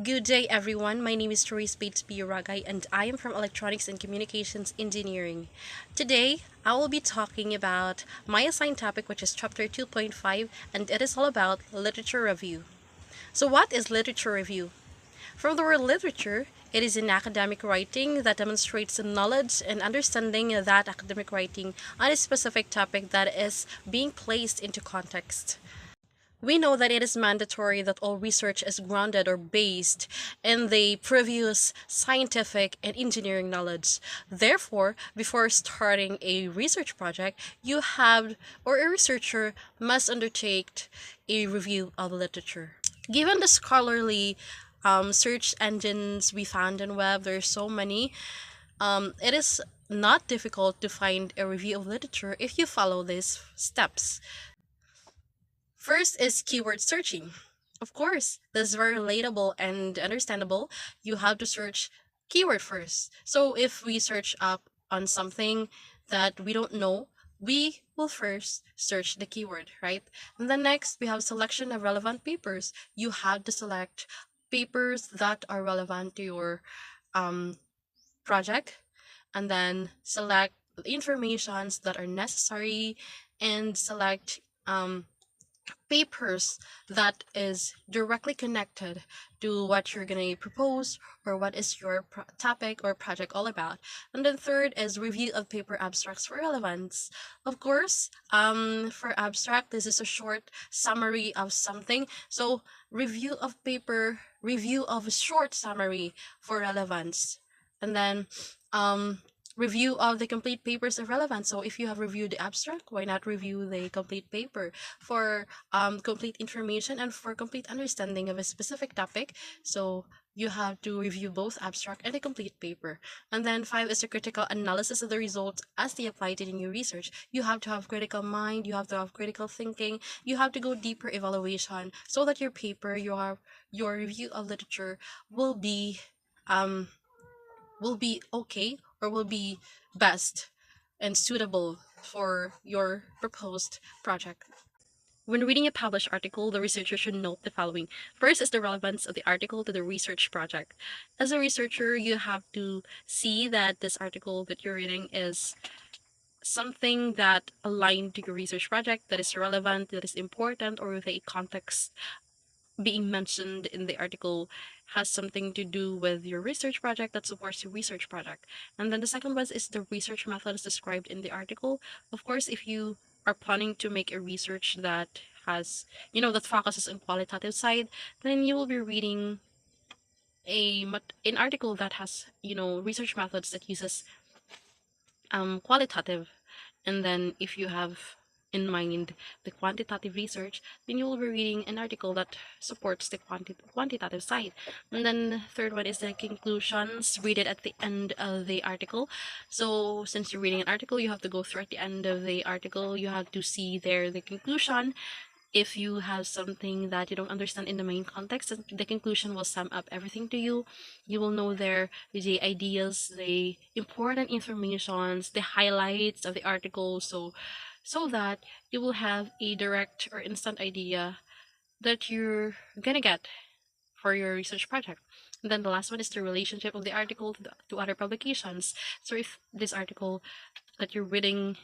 Good day, everyone. My name is Therese Bates Ragay, and I am from Electronics and Communications Engineering. Today, I will be talking about my assigned topic, which is Chapter 2.5, and it is all about literature review. So, what is literature review? From the word literature, it is an academic writing that demonstrates the knowledge and understanding of that academic writing on a specific topic that is being placed into context. We know that it is mandatory that all research is grounded or based in the previous scientific and engineering knowledge. Therefore, before starting a research project, you have or a researcher must undertake a review of literature. Given the scholarly search engines we found on web, there's so many. It is not difficult to find a review of literature if you follow these steps. First is keyword searching. Of course, this is very relatable and understandable. You have to search keyword first. So if we search up on something that we don't know, we will first search the keyword, right? And then next, we have selection of relevant papers. You have to select papers that are relevant to your um, project, and then select informations that are necessary, and select papers that is directly connected to what you're going to propose or what is your topic or project all about. And then third is review of paper abstracts for relevance. Of course, for abstract, this is a short summary of something. So review of a short summary for relevance. And then review of the complete papers of relevance. So if you have reviewed the abstract, why not review the complete paper for complete information and for complete understanding of a specific topic? So you have to review both abstract and a complete paper. And then five is the critical analysis of the results as they apply to the new research. You have to have critical mind, you have to have critical thinking, you have to go deeper evaluation so that your paper, your review of literature um will be okay or will be best and suitable for your proposed project. When reading a published article, the researcher should note the following. First is the relevance of the article to the research project. As a researcher, you have to see that this article that you're reading is something that aligned to your research project, that is relevant, that is important, or with a context being mentioned in the article has something to do with your research project that supports your research project. And then the second one is the research methods described in the article. Of course, if you are planning to make a research that has, that focuses on qualitative side, then you will be reading an article that has, research methods that uses qualitative. And then if you have in mind the quantitative research, then you will be reading an article that supports the quantitative side. And then the third one is the conclusions. Read it at the end of the article. So since you're reading an article, you have to go through at the end of the article. You have to see there the conclusion. If you have something that you don't understand in the main context, the conclusion will sum up everything to you. You will know there the ideas, the important informations, the highlights of the article, so that you will have a direct or instant idea that you're gonna get for your research project. And then the last one is the relationship of the article to other publications. So if this article that you're reading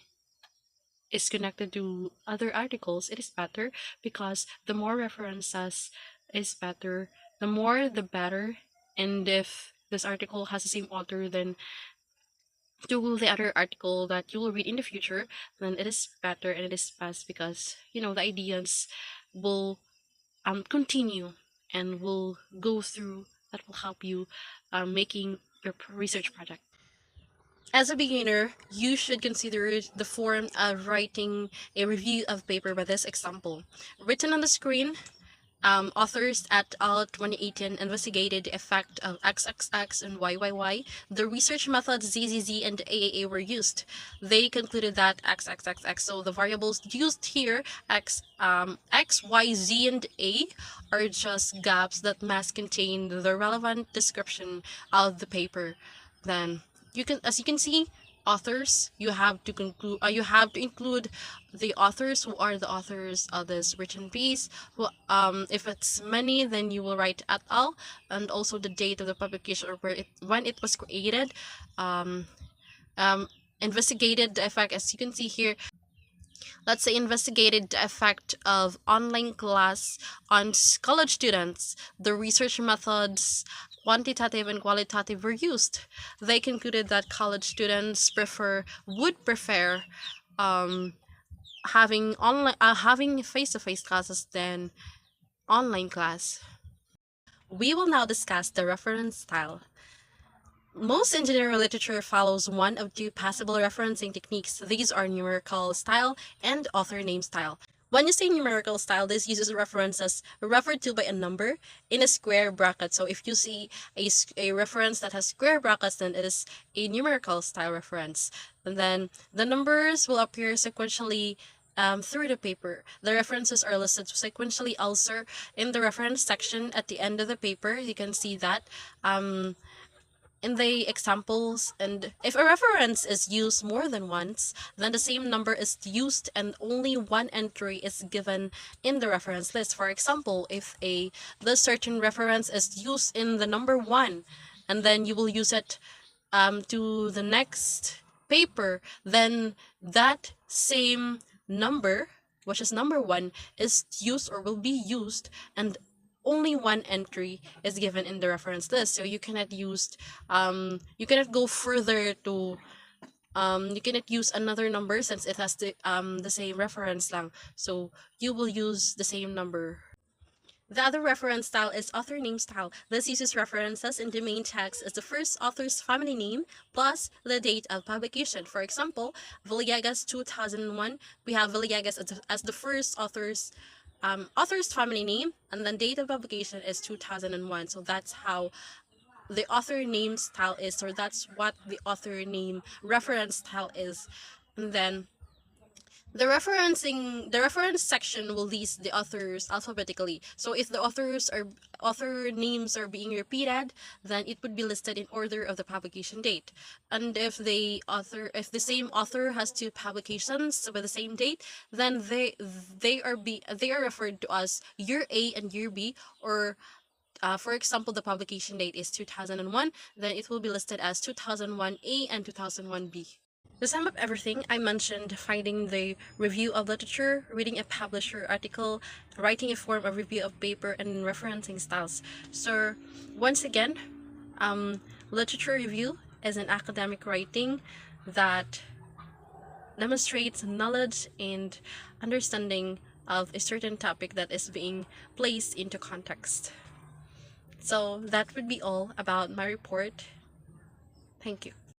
is connected to other articles, it is better, because the more references is better, the more the better. And if this article has the same author, then to the other article that you will read in the future, then it is better and it is best, because the ideas will continue and will go through, that will help you making your research project. As a beginner, you should consider the form of writing a review of paper by this example. Written on the screen, authors et al. 2018 investigated the effect of XXX and YYY. The research methods ZZZ and AAA were used. They concluded that XXXX, so the variables used here, X, Y, Z, and A, are just gaps that must contain the relevant description of the paper. Then, as you can see, authors, you have to conclude. You have to include the authors, who are the authors of this written piece. Who, if it's many, then you will write et al. And also the date of the publication, or when it was created. Um, um, Investigated the effect, as you can see here. Let's say investigated the effect of online class on college students. The research methods, quantitative and qualitative, were used. They concluded that college students would prefer um, having face-to-face classes than online class. We will now discuss the reference style. Most engineering literature follows one of two possible referencing techniques. These are numerical style and author name style. When you say numerical style, this uses references referred to by a number in a square bracket. So if you see a reference that has square brackets, then it is a numerical style reference. And then the numbers will appear sequentially through the paper. The references are listed sequentially also in the reference section at the end of the paper. You can see that. In the examples, and if a reference is used more than once, then the same number is used and only one entry is given in the reference list. For example, if the certain reference is used in the number 1, and then you will use it to the next paper, then that same number, which is number 1, is used or will be used, and only one entry is given in the reference list. So you cannot you cannot go further to you cannot use another number since it has the same reference lang. So you will use the same number. The other reference style is author name style. This uses references in the main text as the first author's family name plus the date of publication. For example, Villegas 2001, we have Villegas as the first author's family name, and then date of publication is 2001. So that's how the author name style is, or that's what the author name reference style is. And then the reference section will list the authors alphabetically. So if the author names are being repeated, then it would be listed in order of the publication date. And if the same author has two publications with the same date, then they are referred to as year A and year B, or for example, the publication date is 2001, then it will be listed as 2001A and 2001B. To sum up everything, I mentioned finding the review of literature, reading a publisher article, writing a form of review of paper, and referencing styles. So, once again, literature review is an academic writing that demonstrates knowledge and understanding of a certain topic that is being placed into context. So, that would be all about my report. Thank you.